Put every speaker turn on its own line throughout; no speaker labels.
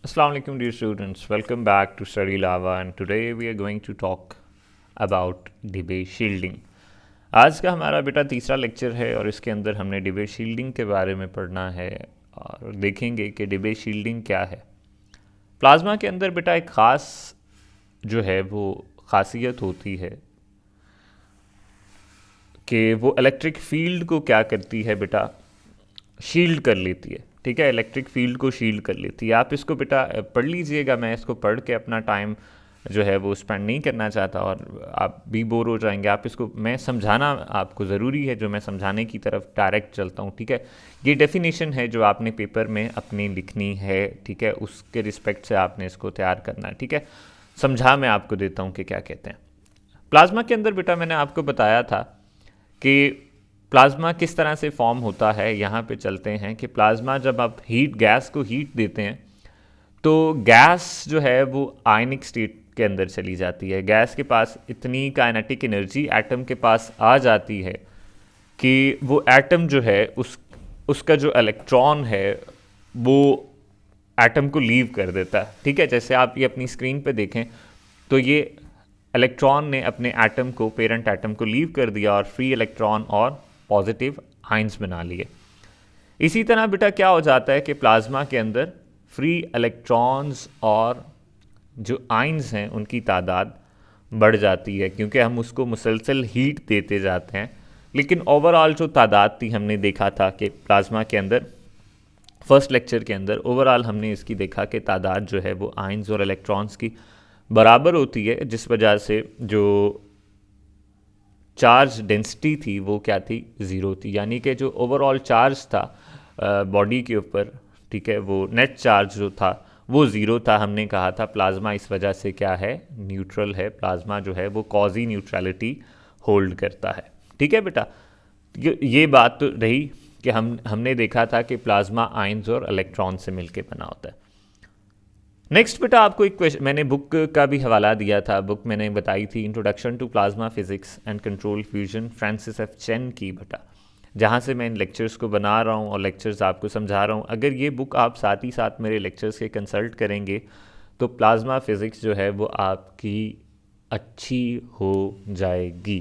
Assalamu alaikum dear students, welcome back to Study Lava and today we are going to talk about Debye shielding. आज का हमारा बेटा तीसरा lecture है और इसके अंदर हमने डिबे शील्डिंग के बारे में पढ़ना है और देखेंगे कि डिबे शील्डिंग क्या है। प्लाज्मा के अंदर बेटा एक ख़ास जो है वो खासियत होती है कि वो इलेक्ट्रिक फील्ड को क्या करती है बेटा, शील्ड कर लेती है। ठीक है, इलेक्ट्रिक फील्ड को शील्ड कर लेती है। आप इसको बेटा पढ़ लीजिएगा, मैं इसको पढ़ के अपना टाइम जो है वो स्पेंड नहीं करना चाहता और आप भी बोर हो जाएंगे। आप इसको मैं समझाना आपको ज़रूरी है, जो मैं समझाने की तरफ डायरेक्ट चलता हूँ। ठीक है, ये डेफिनेशन है जो आपने पेपर में अपनी लिखनी है। ठीक है, उसके रिस्पेक्ट से आपने इसको तैयार करना है। ठीक है, समझा मैं आपको देता हूँ कि क्या कहते हैं। प्लाज्मा के अंदर बेटा मैंने आपको बताया था कि प्लाज्मा किस तरह से फॉर्म होता है। यहाँ पे चलते हैं कि प्लाज्मा जब आप गैस को हीट देते हैं तो गैस जो है वो आयनिक स्टेट के अंदर चली जाती है। गैस के पास इतनी काइनेटिक एनर्जी एटम के पास आ जाती है कि वो एटम जो है उसका जो इलेक्ट्रॉन है वो एटम को लीव कर देता है। ठीक है, जैसे आप ये अपनी स्क्रीन पे देखें तो ये इलेक्ट्रॉन ने अपने एटम को, पेरेंट एटम को लीव कर दिया और फ्री इलेक्ट्रॉन और पॉजिटिव आइंस बना लिए। इसी तरह बेटा क्या हो जाता है कि प्लाज्मा के अंदर फ्री इलेक्ट्रॉन्स और जो आइंस हैं उनकी तादाद बढ़ जाती है, क्योंकि हम उसको मुसलसल हीट देते जाते हैं। लेकिन ओवरऑल जो तादाद थी, हमने देखा था कि प्लाज्मा के अंदर फर्स्ट लेक्चर के अंदर ओवरऑल हमने इसकी देखा कि तादाद जो है वो आइंस और इलेक्ट्रॉन्स की बराबर होती है, जिस वजह से जो चार्ज डेंसिटी थी वो क्या थी, ज़ीरो थी। यानी कि जो ओवरऑल चार्ज था बॉडी के ऊपर, ठीक है, वो नेट चार्ज जो था वो ज़ीरो था। हमने कहा था प्लाज्मा इस वजह से क्या है, न्यूट्रल है। प्लाज्मा जो है वो कॉजी न्यूट्रलिटी होल्ड करता है। ठीक है बेटा, ये बात तो रही कि हमने देखा था कि प्लाज्मा आयंस और इलेक्ट्रॉन से मिलके बना होता है। नेक्स्ट बेटा आपको एक क्वेश्चन, मैंने बुक का भी हवाला दिया था। बुक मैंने बताई थी introduction to plasma physics and control fusion, Francis F Chen की बेटा, जहाँ से मैं इन लेक्चर्स को बना रहा हूँ और लेक्चर्स आपको समझा रहा हूँ। अगर ये बुक आप साथ ही साथ मेरे लेक्चर्स के कंसल्ट करेंगे तो प्लाज्मा फिज़िक्स जो है वो आपकी अच्छी हो जाएगी,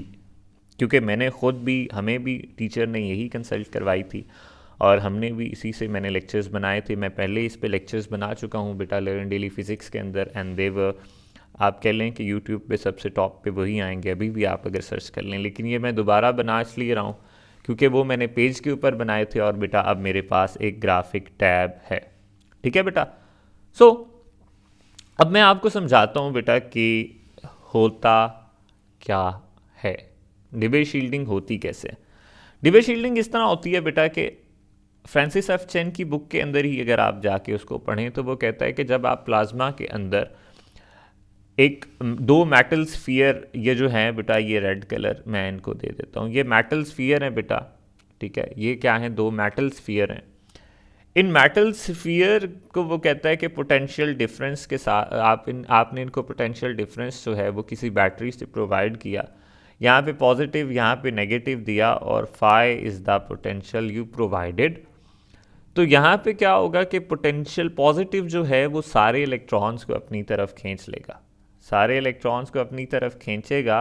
क्योंकि मैंने ख़ुद भी, हमें भी टीचर ने यही कंसल्ट करवाई थी और हमने भी इसी से मैंने लेक्चर्स बनाए थे। मैं पहले इस पे लेक्चर्स बना चुका हूँ बेटा, लर्न डेली फिज़िक्स के अंदर, एंड देव आप कह लें कि यूट्यूब पे सबसे टॉप पे वही आएंगे अभी भी, आप अगर सर्च कर लें। लेकिन ये मैं दोबारा बना इसलिए रहा हूँ क्योंकि वो मैंने पेज के ऊपर बनाए थे और बेटा अब मेरे पास एक ग्राफिक टैब है। ठीक है बेटा, सो अब मैं आपको समझाता हूँ बेटा कि होता क्या है, डिबे शील्डिंग होती कैसे। डिबे शील्डिंग इस तरह होती है बेटा कि फ्रांसिस एफ चेन की बुक के अंदर ही अगर आप जाके उसको पढ़ें तो वो कहता है कि जब आप प्लाज्मा के अंदर एक दो मेटल स्फीयर, ये जो है बेटा, ये रेड कलर मैं इनको दे देता हूँ, ये मेटल स्फीयर हैं बेटा। ठीक है, ये क्या है, दो मेटल स्फीयर हैं। इन मेटल स्फीयर को वो कहता है कि पोटेंशियल डिफरेंस के साथ आपने इनको पोटेंशियल डिफरेंस जो है वो किसी बैटरी से प्रोवाइड किया। यहाँ पे पॉजिटिव, यहाँ पे नेगेटिव दिया और phi is the potential you provided. तो यहाँ पे क्या होगा कि पोटेंशियल पॉजिटिव जो है वो सारे इलेक्ट्रॉन्स को अपनी तरफ खींच लेगा, सारे इलेक्ट्रॉन्स को अपनी तरफ खींचेगा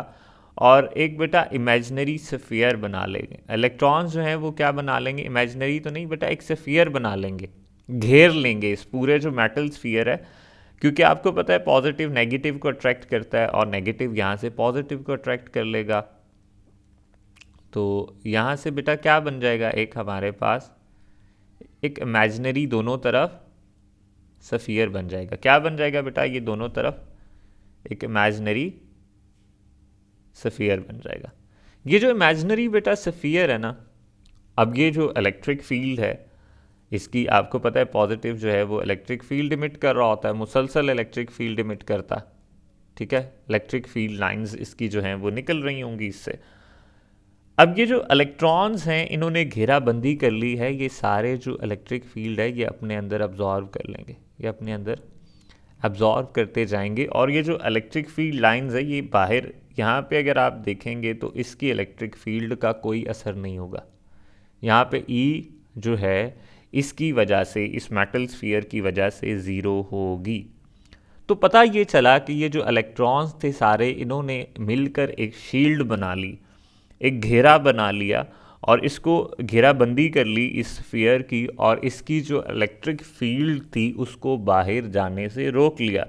और एक बेटा इमेजिनरी सफ़ियर बना लेंगे। इलेक्ट्रॉन्स जो हैं वो क्या बना लेंगे, इमेजिनरी तो नहीं बेटा, एक सफ़ियर बना लेंगे, घेर लेंगे इस पूरे जो मेटल स्फीयर है। क्योंकि आपको पता है पॉजिटिव नेगेटिव को अट्रैक्ट करता है और नेगेटिव यहाँ से पॉजिटिव को अट्रैक्ट कर लेगा। तो यहाँ से बेटा क्या बन जाएगा, एक हमारे पास एक इमेजिनरी दोनों तरफ सफ़ियर बन जाएगा। क्या बन जाएगा बेटा, ये दोनों तरफ एक इमेजिनरी सफ़ियर बन जाएगा। ये जो इमेजिनरी बेटा सफ़ियर है ना, अब ये जो इलेक्ट्रिक फील्ड है इसकी आपको पता है पॉजिटिव जो है वो इलेक्ट्रिक फील्ड इमिट कर रहा होता है, मुसलसल इलेक्ट्रिक फील्ड इमिट करता है। ठीक है, इलेक्ट्रिक फील्ड लाइंस इसकी जो हैं वो निकल रही होंगी इससे। अब ये जो इलेक्ट्रॉन्स हैं इन्होंने घेराबंदी कर ली है, ये सारे जो इलेक्ट्रिक फील्ड है ये अपने अंदर अब्जॉर्व कर लेंगे, ये अपने अंदर अब्जॉर्व करते जाएंगे। और ये जो इलेक्ट्रिक फील्ड लाइंस है ये बाहर, यहाँ पे अगर आप देखेंगे तो इसकी इलेक्ट्रिक फील्ड का कोई असर नहीं होगा। यहाँ पे ई जो है इसकी वजह से, इस मेटल स्फीयर की वजह से ज़ीरो होगी। तो पता ये चला कि ये जो इलेक्ट्रॉन्स थे सारे, इन्होंने मिलकर एक शील्ड बना ली, एक घेरा बना लिया और इसको घेराबंदी कर ली इस स्फीयर की, और इसकी जो इलेक्ट्रिक फील्ड थी उसको बाहर जाने से रोक लिया।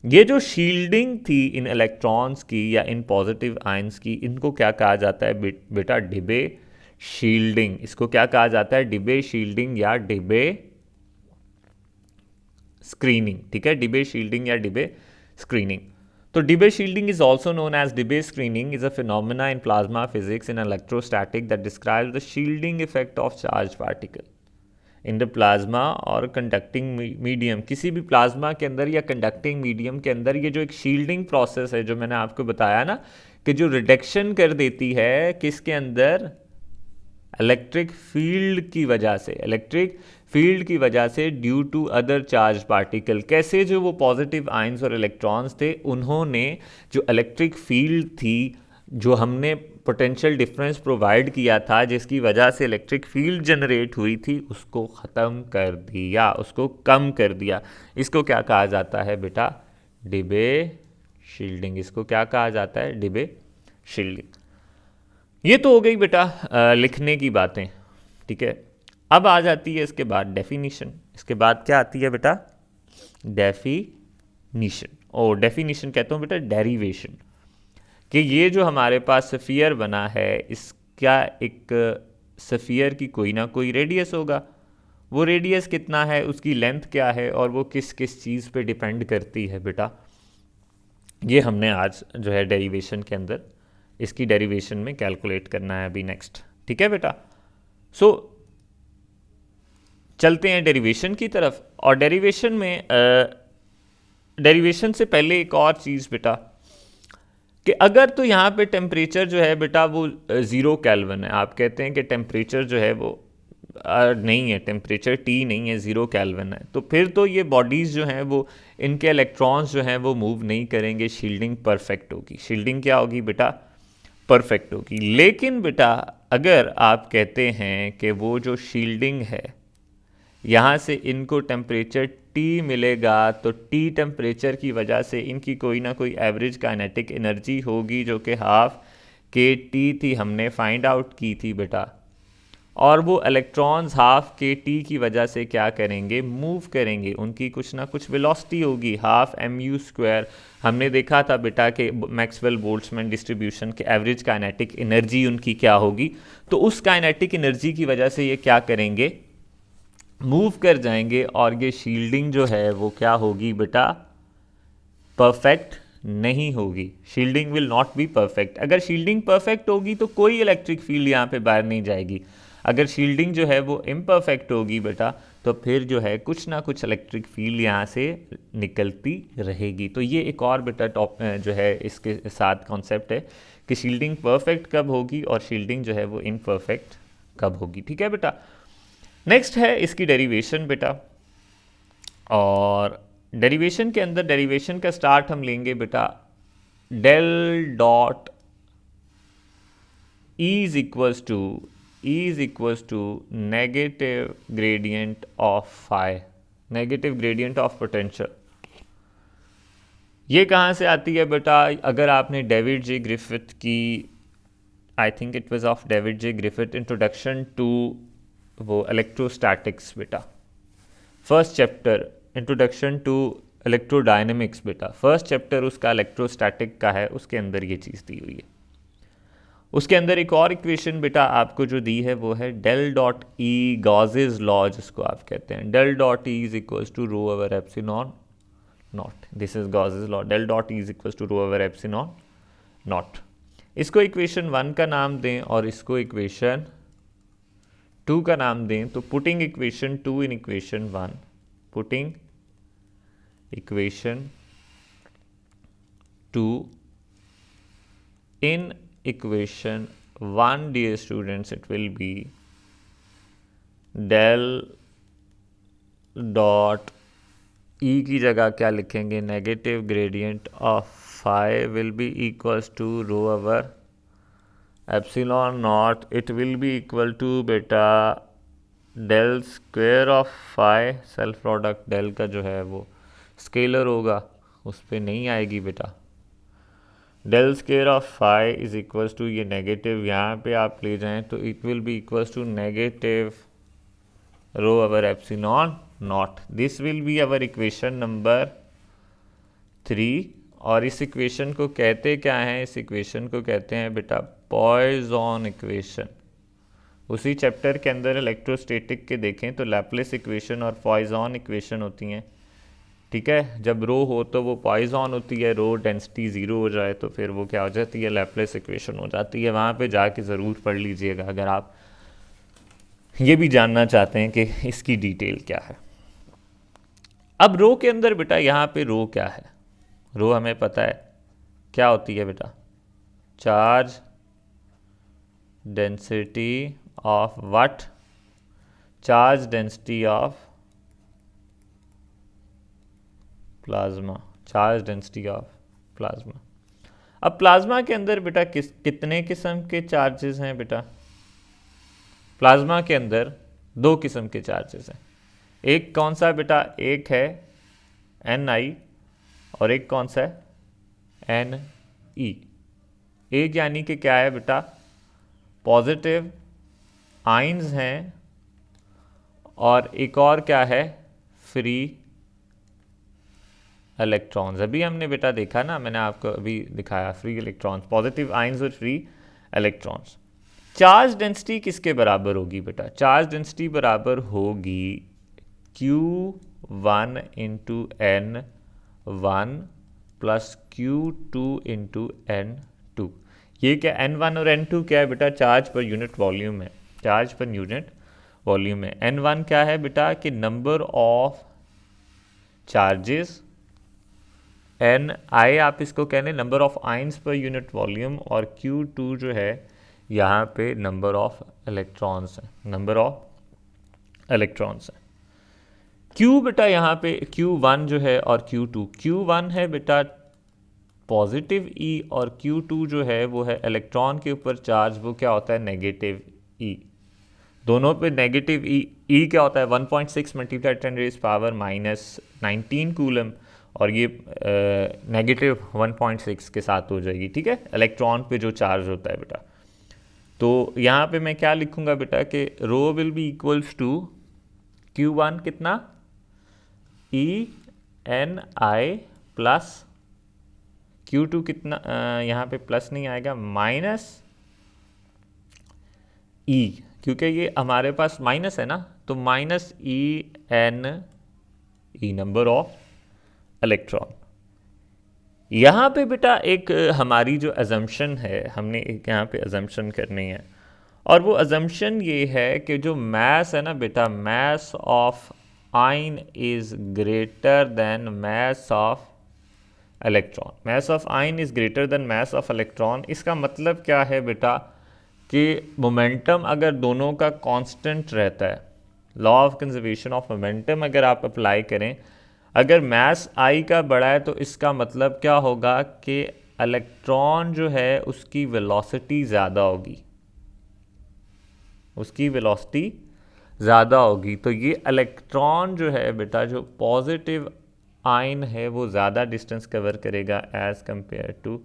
ये जो शील्डिंग थी इन इलेक्ट्रॉन्स की या इन पॉजिटिव आयंस की, इनको क्या कहा जाता है बेटा? डिबे शील्डिंग। इसको क्या कहा जाता है? डिबे शील्डिंग या डिबे स्क्रीनिंग। ठीक है, डिबे शील्डिंग या डिबे स्क्रीनिंग। तो Debye shielding is also known as Debye screening, is a phenomena in plasma physics in electrostatic that describes the shielding effect of charge particle in the plasma और conducting medium. किसी भी plasma के अंदर या conducting medium के अंदर ये जो एक शील्डिंग प्रोसेस है, जो मैंने आपको बताया ना, कि जो रिडक्शन कर देती है किसके अंदर? इलेक्ट्रिक फील्ड की वजह से, इलेक्ट्रिक फील्ड की वजह से due to other charge particle. कैसे? जो वो पॉजिटिव आयंस और इलेक्ट्रॉन्स थे, उन्होंने जो इलेक्ट्रिक फील्ड थी, जो हमने पोटेंशियल डिफरेंस प्रोवाइड किया था, जिसकी वजह से इलेक्ट्रिक फील्ड जनरेट हुई थी, उसको ख़त्म कर दिया, उसको कम कर दिया। इसको क्या कहा जाता है बेटा? डिबे शील्डिंग। इसको क्या कहा जाता है? डिबे शील्डिंग। ये तो हो गई बेटा लिखने की बातें। ठीक है, अब आ जाती है इसके बाद डेफिनीशन। इसके बाद क्या आती है बेटा? डेफिनीशन। ओ, डेफिनीशन कहता हूँ बेटा डेरिवेशन, कि ये जो हमारे पास सफ़ियर बना है, इसका एक सफ़ियर की कोई ना कोई रेडियस होगा। वो रेडियस कितना है, उसकी लेंथ क्या है, और वो किस किस चीज़ पे डिपेंड करती है बेटा, ये हमने आज जो है डेरिवेशन के अंदर, इसकी डेरिवेशन में कैलकुलेट करना है अभी नेक्स्ट। ठीक है बेटा, सो चलते हैं डेरिवेशन की तरफ। और डेरिवेशन में डेरिवेशन से पहले एक और चीज़ बेटा, कि अगर तो यहाँ पे टेम्परेचर जो है बेटा वो 0 केल्विन है, आप कहते हैं कि टेम्परेचर जो है वो नहीं है, टेम्परेचर T नहीं है, 0 केल्विन है, तो फिर तो ये बॉडीज़ जो हैं वो, इनके इलेक्ट्रॉन्स जो हैं वो मूव नहीं करेंगे, शील्डिंग परफेक्ट होगी। शील्डिंग क्या होगी बेटा? परफेक्ट होगी। लेकिन बेटा अगर आप कहते हैं कि वो जो शील्डिंग है, यहाँ से इनको टेम्परेचर T मिलेगा, तो T टेम्परेचर की वजह से इनकी कोई ना कोई एवरेज काइनेटिक एनर्जी होगी, जो कि हाफ KT थी, हमने फाइंड आउट की थी बेटा। और वो इलेक्ट्रॉन्स हाफ KT की वजह से क्या करेंगे? मूव करेंगे, उनकी कुछ ना कुछ वेलोसिटी होगी, हाफ mu²। हमने देखा था बेटा कि मैक्सवेल बोल्ट्जमैन डिस्ट्रीब्यूशन के एवरेज काइनेटिक एनर्जी उनकी क्या होगी। तो उस काइनेटिक एनर्जी की वजह से ये क्या करेंगे? मूव कर जाएंगे, और ये शील्डिंग जो है वो क्या होगी बेटा? परफेक्ट नहीं होगी। Shielding will not be perfect. अगर शील्डिंग परफेक्ट होगी तो कोई इलेक्ट्रिक फील्ड यहाँ पे बाहर नहीं जाएगी। अगर शील्डिंग जो है वो इम्परफेक्ट होगी बेटा, तो फिर जो है कुछ ना कुछ इलेक्ट्रिक फील्ड यहाँ से निकलती रहेगी। तो ये एक और बेटा जो है इसके साथ कॉन्सेप्ट है कि शील्डिंग परफेक्ट कब होगी और शील्डिंग जो है वो इम्परफेक्ट कब होगी। ठीक है बेटा, नेक्स्ट है इसकी डेरिवेशन बेटा। और डेरिवेशन के अंदर, डेरिवेशन का स्टार्ट हम लेंगे बेटा, del dot is equals to negative gradient of phi, negative gradient of potential. ये कहाँ से आती है बेटा? अगर आपने डेविड जे ग्रिफिथ की, I think it was of David J Griffith, introduction to वो इलेक्ट्रोस्टैटिक्स बेटा, first chapter introduction to electrodynamics बेटा, फर्स्ट चैप्टर उसका इलेक्ट्रोस्टैटिक का है, उसके अंदर ये चीज़ दी हुई है। उसके अंदर एक और इक्वेशन बेटा आपको जो दी है वो है del dot E, Gauss's law जिसको आप कहते हैं, del dot E is equals to rho over epsilon naught. This is Gauss's law, del dot E is equals to rho over epsilon naught. इसको इक्वेशन 1 का नाम दें और इसको इक्वेशन 2 का नाम दें, तो putting equation 2 in equation 1, putting equation 2 in equation 1, dear students, it will be del dot E की जगह क्या लिखेंगे? Negative gradient of phi will be equals to rho over epsilon not. It will be equal to बेटा del square of phi, self product del का जो है वो scalar होगा, उस पर नहीं आएगी बेटा। Del square of phi is equals to, ये नेगेटिव यहाँ पे आप ले जाएं तो it will be equals to negative rho over epsilon naught. This will be our equation number 3। और इस इक्वेशन को कहते क्या हैं? इस इक्वेशन को कहते हैं बेटा पॉइजन इक्वेशन। उसी चैप्टर के अंदर इलेक्ट्रोस्टैटिक के देखें तो लैप्लेस इक्वेशन और पॉइजन इक्वेशन होती हैं, ठीक है। जब रो हो तो वो पॉइजन होती है, रो डेंसिटी ज़ीरो हो जाए तो फिर वो क्या हो जाती है? लैप्लेस इक्वेशन हो जाती है। वहाँ पे जाके ज़रूर पढ़ लीजिएगा अगर आप ये भी जानना चाहते हैं कि इसकी डिटेल क्या है। अब रो के अंदर बेटा यहाँ पे रो क्या है? रो हमें पता है क्या होती है बेटा, charge density of what? Charge density of plasma, charge density of plasma. अब प्लाज्मा के अंदर बेटा कितने किस्म के चार्जेस हैं बेटा? प्लाज्मा के अंदर दो किस्म के चार्जेस हैं। एक कौन सा बेटा? एक है Ni और एक कौन सा है? Ne। एक यानी कि क्या है बेटा? पॉजिटिव आइंस हैं, और एक और क्या है? Free electrons. अभी हमने बेटा देखा ना, मैंने आपको अभी दिखाया, फ्री इलेक्ट्रॉन्स, पॉजिटिव आइंस और फ्री इलेक्ट्रॉन्स। चार्ज डेंसिटी किसके बराबर होगी बेटा? चार्ज डेंसिटी बराबर होगी Q1 into N1 plus Q2 into N2। ये क्या N1 और N2 क्या है बेटा? चार्ज पर यूनिट वॉल्यूम है, चार्ज पर यूनिट वॉल्यूम है। N1 क्या है बेटा? कि नंबर ऑफ चार्जेस, Ni आप इसको कहने number of ions per unit volume, और Q2 जो है यहाँ पे नंबर ऑफ इलेक्ट्रॉन्स है, नंबर ऑफ इलेक्ट्रॉन्स है। Q बेटा यहाँ पे Q1 जो है और Q2, Q1 है बेटा पॉजिटिव E, और Q2 जो है वो है इलेक्ट्रॉन के ऊपर चार्ज, वो क्या होता है? Negative E। दोनों पे नेगेटिव E क्या होता है? 1.6 मल्टीप्लाई 10⁻⁻19 कूलम, और ये नेगेटिव 1.6 के साथ हो जाएगी, ठीक है, इलेक्ट्रॉन पे जो चार्ज होता है बेटा। तो यहाँ पे मैं क्या लिखूँगा बेटा कि rho will be equals to Q1 कितना? ENi प्लस Q2 कितना? यहाँ पे प्लस नहीं आएगा, माइनस E, क्योंकि ये हमारे पास माइनस है ना, तो minus ENE, number of electron. यहाँ पे बेटा एक हमारी जो अजम्पशन है, हमने एक यहाँ पे अजम्पशन करनी है, और वो अजम्पशन ये है कि जो मास है ना बेटा, mass of ion is greater then mass of electron. Mass of ion is greater then mass of electron. इसका मतलब क्या है बेटा कि मोमेंटम अगर दोनों का कांस्टेंट रहता है, law of conservation of momentum अगर आप अप्लाई करें, अगर मास आई का बड़ा है तो इसका मतलब क्या होगा कि इलेक्ट्रॉन जो है उसकी वेलोसिटी ज़्यादा होगी, उसकी वेलोसिटी ज़्यादा होगी। तो ये इलेक्ट्रॉन जो है बेटा, जो पॉजिटिव आयन है, वो ज़्यादा डिस्टेंस कवर करेगा as compared to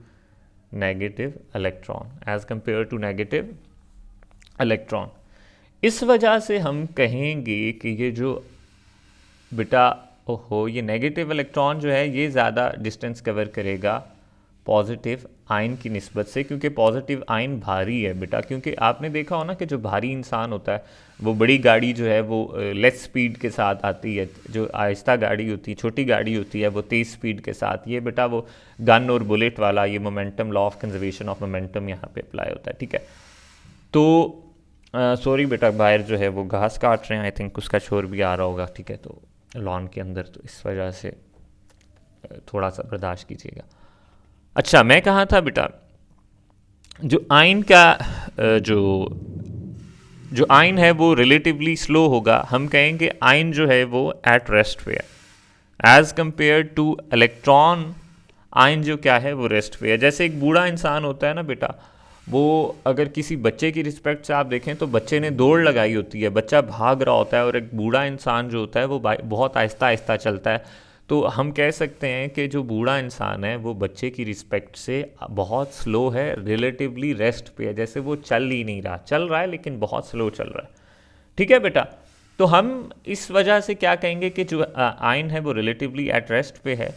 negative electron, as compared to negative electron. इस वजह से हम कहेंगे कि ये जो बेटा ओहो, ये नेगेटिव इलेक्ट्रॉन जो है ये ज़्यादा डिस्टेंस कवर करेगा पॉजिटिव आयन की निस्बत से, क्योंकि पॉजिटिव आयन भारी है बेटा। क्योंकि आपने देखा हो ना कि जो भारी इंसान होता है, वो बड़ी गाड़ी जो है वो लेस स्पीड के साथ आती है, जो आहिस्ता गाड़ी होती है, छोटी गाड़ी होती है, वो तेज़ स्पीड के साथ। ये बेटा वो गन और बुलेट वाला ये momentum, law of conservation of momentum यहाँ पे अप्लाई होता है, ठीक है। तो सॉरी बेटा, बाहर जो है वो घास काट रहे हैं, आई थिंक उसका शोर भी आ रहा होगा, ठीक है, तो लॉन के अंदर, तो इस वजह से थोड़ा सा बर्दाश्त कीजिएगा। अच्छा, मैं कहा था बेटा, जो आयन का जो आयन है वो रिलेटिवली स्लो होगा। हम कहेंगे आयन जो है वो एट रेस्ट पे है as compared to electron. Ion जो क्या है वो रेस्ट पे है। जैसे एक बूढ़ा इंसान होता है ना बेटा, वो अगर किसी बच्चे की रिस्पेक्ट से आप देखें तो बच्चे ने दौड़ लगाई होती है, बच्चा भाग रहा होता है और एक बूढ़ा इंसान जो होता है वो बहुत आहिस्ता आहिस्ता चलता है, तो हम कह सकते हैं कि जो बूढ़ा इंसान है वो बच्चे की रिस्पेक्ट से बहुत स्लो है, रिलेटिवली रेस्ट पे है, जैसे वो चल ही नहीं रहा, चल रहा है लेकिन बहुत स्लो चल रहा है। ठीक है बेटा, तो हम इस वजह से क्या कहेंगे कि जो आयन है वो रिलेटिवली एट रेस्ट पे है,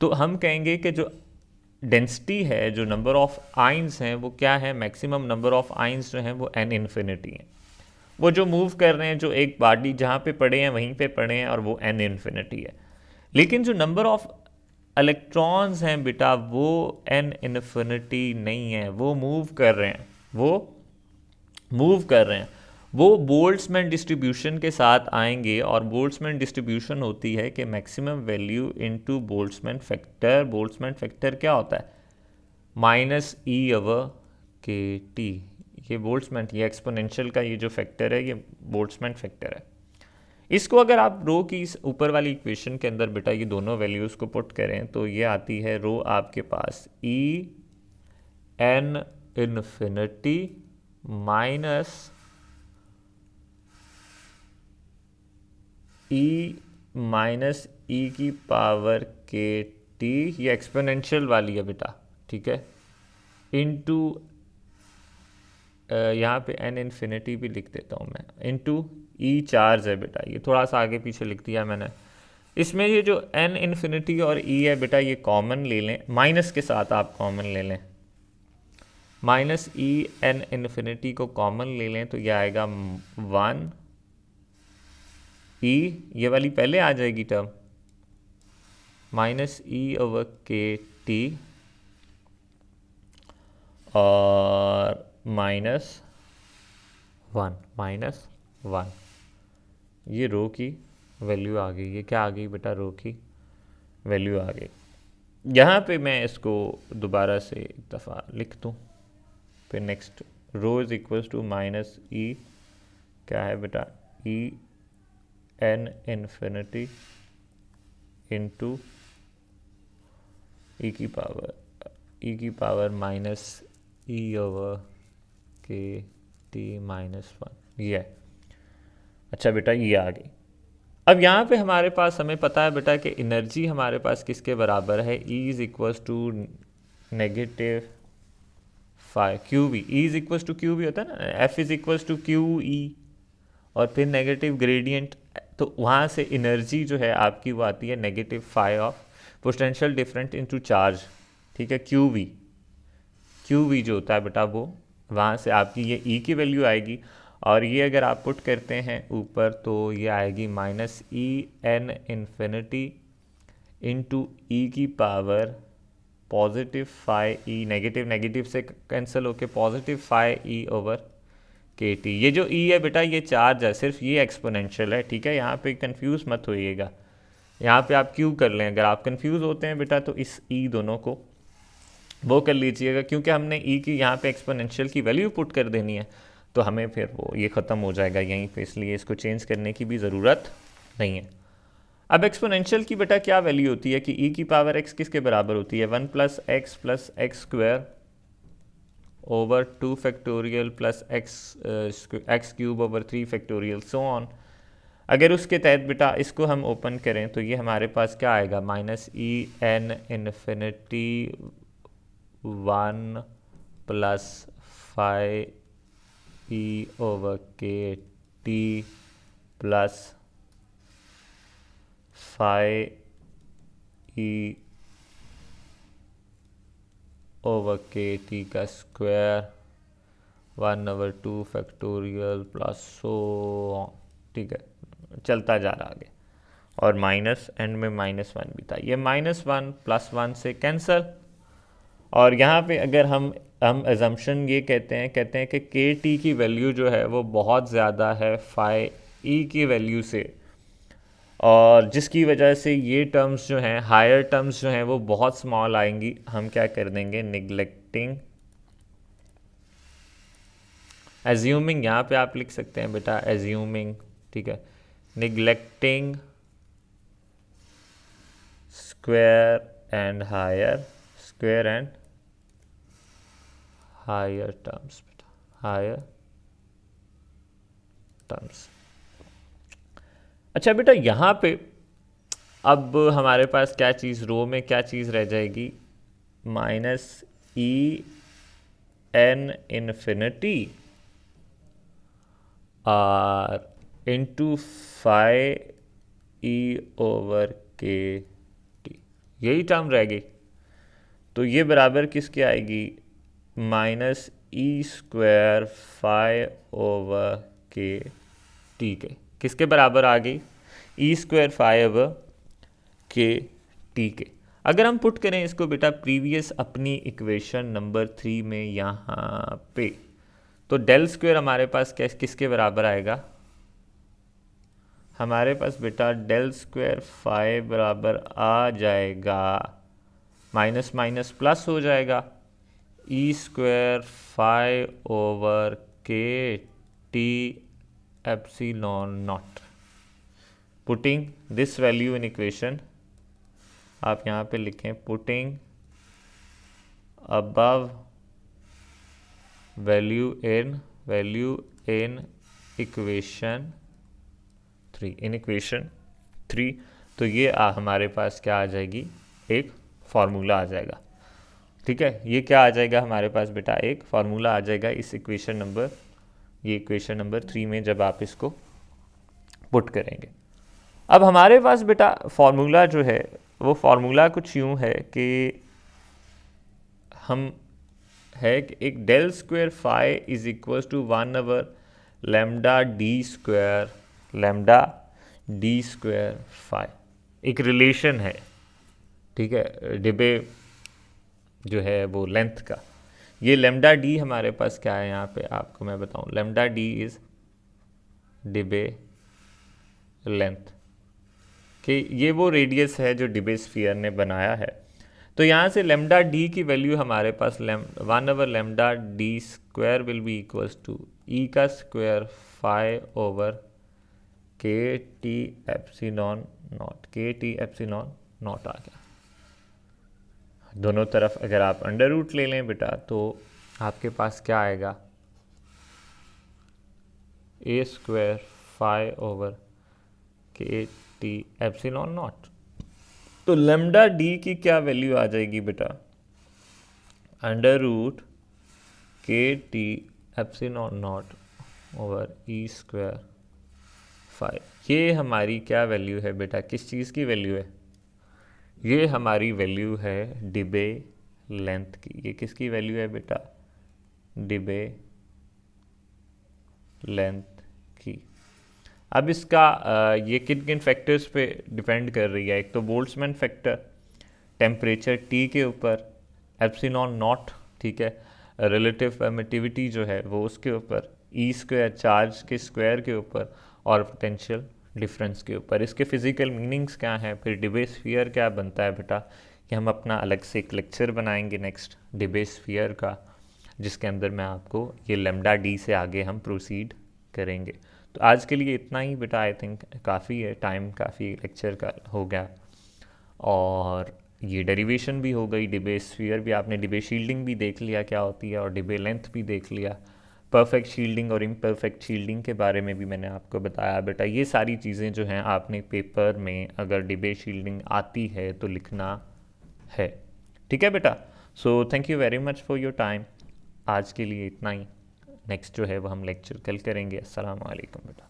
तो हम कहेंगे कि जो डेंसिटी है, जो नंबर ऑफ आइंस हैं वो क्या है, मैक्सिमम नंबर ऑफ आइंस जो हैं वो n इन्फिनिटी है। वो जो मूव कर रहे हैं, जो एक बॉडी जहाँ पे पड़े हैं वहीं पे पड़े हैं और वो n इन्फिनिटी है। लेकिन जो नंबर ऑफ इलेक्ट्रॉन्स हैं बेटा वो n इन्फिनिटी नहीं है, वो मूव कर रहे हैं, वो मूव कर रहे हैं, वो बोल्ट्जमैन डिस्ट्रीब्यूशन के साथ आएंगे। और बोल्ट्जमैन डिस्ट्रीब्यूशन होती है कि maximum value into Boltzmann factor. Boltzmann factor क्या होता है, माइनस ई अवर के टी। ये बोल्ट्जमैन, ये एक्सपोनेंशियल का ये जो फैक्टर है ये बोल्ट्जमैन फैक्टर है। इसको अगर आप रो की इस ऊपर वाली इक्वेशन के अंदर बेटा ये दोनों वैल्यूज़ को पुट करें तो ये आती है रो आपके पास E N infinity minus E minus ई की पावर के टी, ये एक्सपोनेंशियल वाली है बेटा, ठीक है, इनटू यहाँ पे एन इन्फिनिटी भी लिख देता हूँ मैं, इनटू ई चार्ज है बेटा, ये थोड़ा सा आगे पीछे लिख दिया मैंने। इसमें ये जो एन इन्फिनिटी और ई है बेटा ये कॉमन ले लें, माइनस के साथ आप कॉमन ले लें, माइनस ई एन इन्फिनिटी को कॉमन ले लें तो ये आएगा 1 ई, ये वाली पहले आ जाएगी टर्म, माइनस ई ओवर के टी और -1, ये रो की वैल्यू आ गई। ये क्या आ गई बेटा, रो की वैल्यू आ गई। यहाँ पे मैं इसको दोबारा से एक दफ़ा लिख दूँ, फिर next rho is equals to minus E, क्या है बेटा, ई एन इन्फिनिटी इंटू ई की पावर माइनस ई ओवर के टी -1, ये है। अच्छा बेटा ये आ गई। अब यहाँ पे हमारे पास हमें पता है बेटा कि एनर्जी हमारे पास किसके बराबर है, E is equals to negative five Q B. E is equals to Q B होता है ना, F is equals to Q E और फिर नेगेटिव ग्रेडियंट, तो वहाँ से एनर्जी जो है आपकी वो आती है -5 of potential different into charge, ठीक है, क्यू वी जो होता है बेटा वो वहाँ से आपकी ये ई की वैल्यू आएगी। और ये अगर आप पुट करते हैं ऊपर तो ये आएगी minus E N infinity into ई की पावर पॉजिटिव 5 ई, नेगेटिव से कैंसिल होके पॉजिटिव 5 ई ओवर के टी। ये जो ई है बेटा ये चार्ज है, सिर्फ ये एक्सपोनेंशियल है, ठीक है, यहाँ पे कंफ्यूज मत होइएगा, यहाँ पे आप क्यों कर लें, अगर आप कंफ्यूज होते हैं बेटा तो इस ई दोनों को वो कर लीजिएगा, क्योंकि हमने ई की यहाँ पे एक्सपोनेंशियल की वैल्यू पुट कर देनी है तो हमें फिर वो ये ख़त्म हो जाएगा यहीं पे, इसलिए इसको चेंज करने की भी ज़रूरत नहीं है। अब एक्सपोनेंशियल की बेटा क्या वैल्यू होती है कि ई की पावर एक्स किसके बराबर होती है, 1 + x square over 2 factorial plus x cube over 3 factorial so on. अगर उसके तहत बेटा इसको हम ओपन करें तो ये हमारे पास क्या आएगा, माइनस ई एन इन्फिनिटी 1 + 5 ई ओवर के टी प्लस 5 ई ओवर के टी का स्क्वायर 1/2 फैक्टोरियल प्लस सो, ठीक है, चलता जा रहा आगे, और माइनस एंड में -1 भी था, ये -1 + 1 से कैंसिल। और यहाँ पे अगर हम अजम्पशन ये कहते हैं कि के टी की वैल्यू जो है वो बहुत ज़्यादा है 5 की वैल्यू से, और जिसकी वजह से ये टर्म्स जो हैं, हायर टर्म्स जो हैं वो बहुत स्मॉल आएंगी। हम क्या कर देंगे, निगलेक्टिंग एज्यूमिंग, यहाँ पे आप लिख सकते हैं बेटा एज्यूमिंग, ठीक है, neglecting square and higher terms, higher terms. अच्छा बेटा, यहाँ पे अब हमारे पास क्या चीज़, रो में क्या चीज़ रह जाएगी, minus E N infinity R into five E over के टी, यही टर्म रह गई। तो ये बराबर किसके आएगी, minus E square five over के टी के। किसके बराबर आ गई, E square five K T के। अगर हम पुट करें इसको बेटा प्रीवियस अपनी इक्वेशन नंबर 3 में यहाँ पे, तो डेल स्क्वायर हमारे पास किसके बराबर आएगा, हमारे पास बेटा डेल स्क्वायर फाइव बराबर आ जाएगा, माइनस माइनस प्लस हो जाएगा, ई स्क्वायर फाइव ओवर के T epsilon not. Putting this value in equation, आप यहाँ पे लिखें putting above value in equation 3, in equation 3। तो ये हमारे पास क्या आ जाएगी, एक फार्मूला आ जाएगा। ठीक है, ये क्या आ जाएगा हमारे पास बेटा, एक फार्मूला आ जाएगा इस इक्वेशन नंबर, ये इक्वेशन नंबर 3 में जब आप इसको पुट करेंगे। अब हमारे पास बेटा फार्मूला जो है वो फार्मूला कुछ यूँ है कि हम है कि एक del square five is equals to 1/, lambda D square five, एक रिलेशन है। ठीक है, डिबे जो है वो लेंथ का, ये लैम्डा डी हमारे पास क्या है, यहाँ पे आपको मैं बताऊँ, लैम्डा डी इज डिबे लेंथ, कि ये वो रेडियस है जो डिबे स्फीयर ने बनाया है। तो यहाँ से लैम्डा डी की वैल्यू हमारे पास 1/, lambda D square will be equals to e का स्क्वायर 5 ओवर के T epsilon naught, k T epsilon naught आ गया। दोनों तरफ अगर आप अंडर रूट ले लें बेटा तो आपके पास क्या आएगा, ए स्क्वायर 5 ओवर के टी एप्सिलॉन नॉट। तो लैम्डा डी की क्या वैल्यू आ जाएगी बेटा, अंडर रूट के T epsilon not over E square 5। ये हमारी क्या वैल्यू है बेटा, किस चीज़ की वैल्यू है, ये हमारी वैल्यू है डिबे लेंथ की। ये किसकी वैल्यू है बेटा, डिबे लेंथ की। अब इसका ये किन किन फैक्टर्स पे डिपेंड कर रही है, एक तो बोल्ट्जमैन फैक्टर, टेम्परेचर टी के ऊपर, एप्सिलॉन नॉट, ठीक है, रिलेटिव परमिटिविटी जो है वो उसके ऊपर, ई स्क्वायर चार्ज के स्क्वायर के ऊपर, और पोटेंशियल डिफरेंस के ऊपर। इसके फिजिकल मीनिंग्स क्या हैं, फिर डिबे स्फीयर क्या बनता है बेटा, कि हम अपना अलग से एक लेक्चर बनाएंगे नेक्स्ट डिबे स्फीयर का, जिसके अंदर मैं आपको ये लैम्डा डी से आगे हम प्रोसीड करेंगे। तो आज के लिए इतना ही बेटा, आई थिंक काफ़ी है, टाइम काफ़ी लेक्चर का हो गया, और ये डेरिवेशन भी हो गई, डिबे स्फीयर भी आपने, डिबे शील्डिंग भी देख लिया क्या होती है, और डिबे लेंथ भी देख लिया, परफेक्ट शील्डिंग और इम्परफेक्ट शील्डिंग के बारे में भी मैंने आपको बताया बेटा। ये सारी चीज़ें जो हैं आपने पेपर में अगर डिबे शील्डिंग आती है तो लिखना है। ठीक है बेटा, so thank you very much for your time. आज के लिए इतना ही, नेक्स्ट जो है वो हम लेक्चर कल करेंगे। अस्सलाम वालेकुम बेटा।